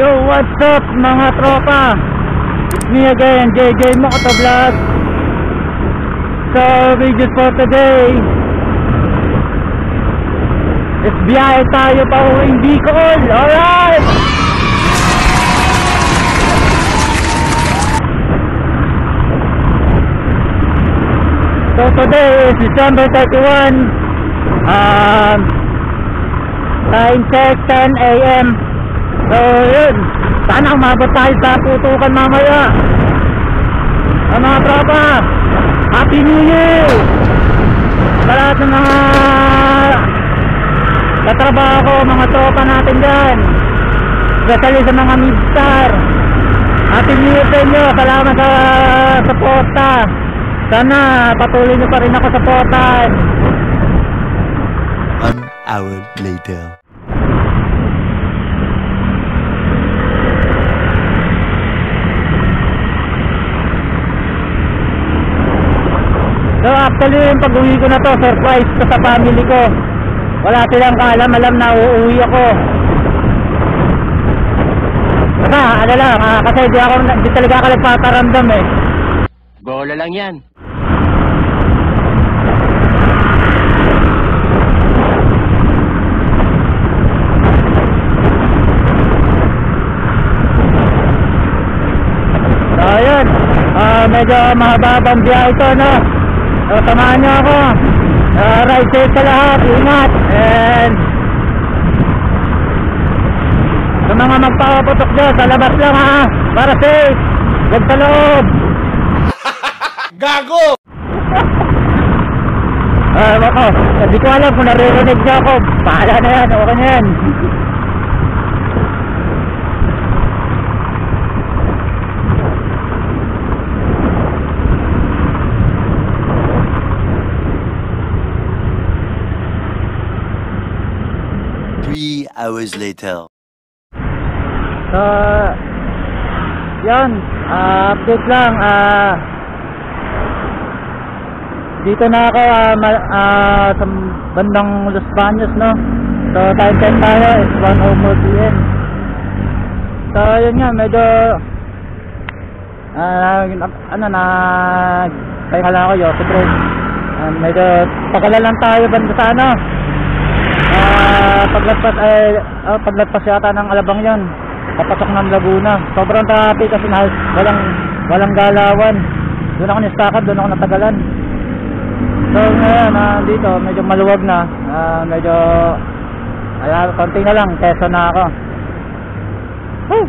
Yo, what's up mga tropa? It's me again, JJ Motovlog. So, videos for today is biyahe tayo pa uwing Bicol. Alright! So, today is December 31. Time check 10 AM. So yun, sana umabot tayo sa putukan mamaya. Mga tropa, Happy New Year sa lahat ng mga katrabaho ko, mga tropa natin dyan, especially sa mga midstar. Happy New Year sa inyo. Salamat sa suporta. Sana patuloy nyo pa rin ako supportan. 1 hour later. So actually yung pag-uwi ko na to, surprise ko sa family ko. Wala silang kaalam-alam na uuwi ako. Basta ano lang, kasi di talaga ako nagpaparamdam eh. Bola lang yan. So yun, medyo mahababang biyahe ito, no? So samahan nyo ako. Ride safe sa lahat, ingat. And sa mga magpapaputok dyan, sa labas lang ha, para safe. Huwag sa loob. Gago! Ako, hindi ko alam kung naririnig niya ako. Bahala na yan, okay na yan. Hours later. So, yan, update lang. Dito na ako sa bandang Los Baños, no? So, time check tayo, it's 1:04 PM. So, yun nga, medyo pahinga lang ako, Yosef Road. Medyo pagala lang tayo banda sa ano, paglagpas yata ng Alabang yan, papasok ng Laguna. Sobrang traffic kasi walang galawan. Doon ako ni-stack up, doon ako natagalan. So ngayon dito medyo maluwag na, medyo konti na lang, keso na ako. Woo!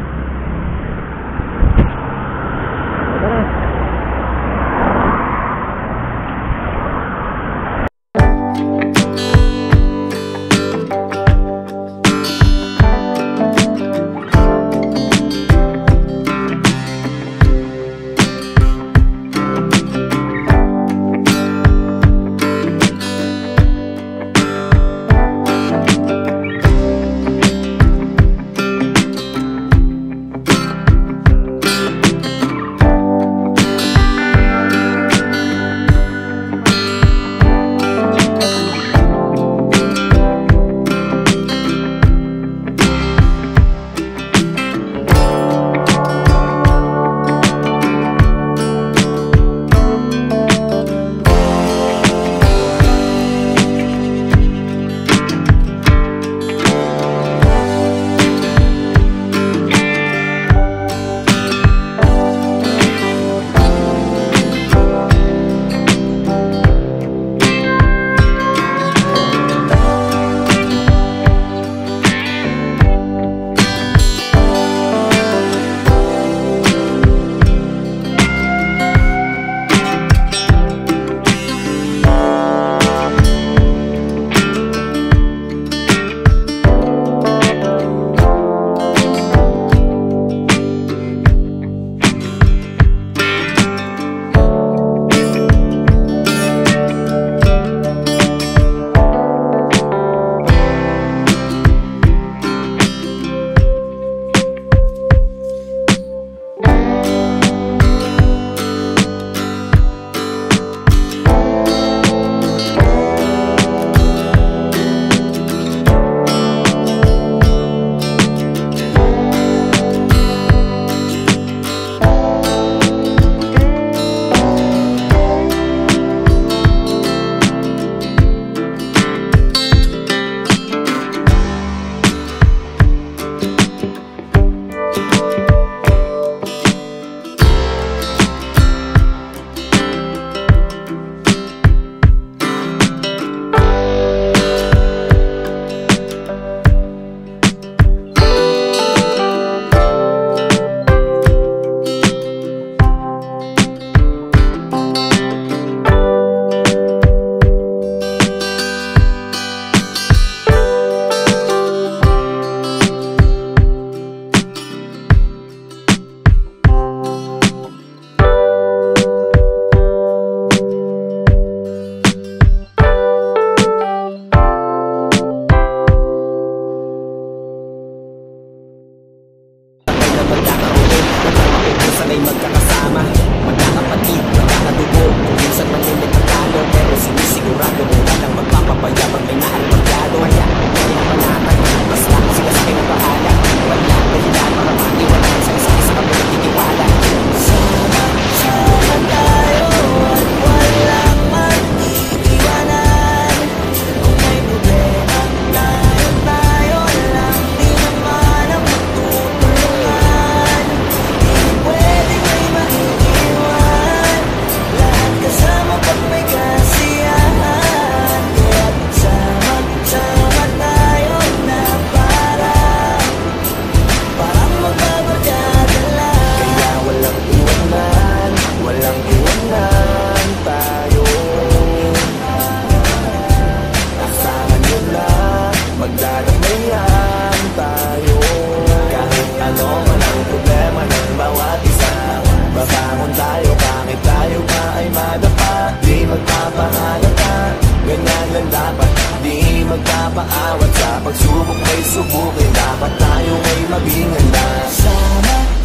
paawat sa pagsubok may subukin. Dapat tayo ay maging handa.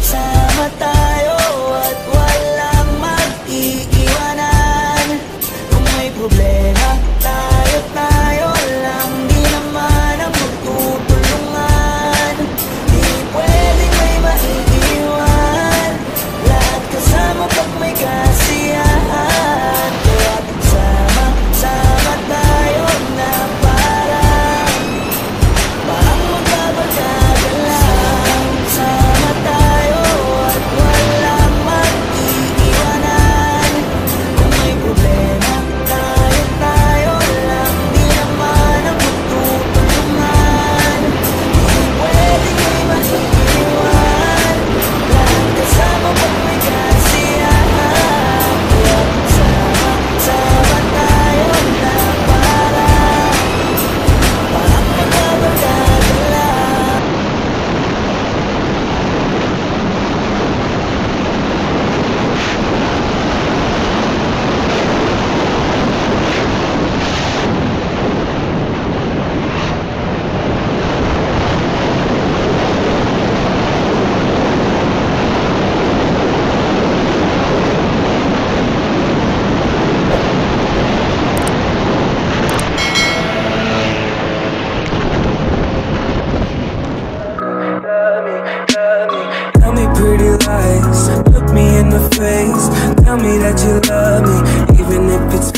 Sama tayo at walang mag-iiwanan. Kung may problema, tayo lang. Di naman ang magtutulungan. Di pwedeng may maiiwan. Lahat kasama pag may kasiyahan. Kaya sama tayo na parang magbabarkada lang. Sama tayo at walang mag-iiwanan. Kung may problema, tayo lang. Di naman ang magtutulungan. Di pwedeng may maiiwan. Lahat kasama pag may kasiyahan. Kaya sama tayo na parang magbabarkada lang. Tell me pretty lies, look me in the face. Tell me that you love me, even if it's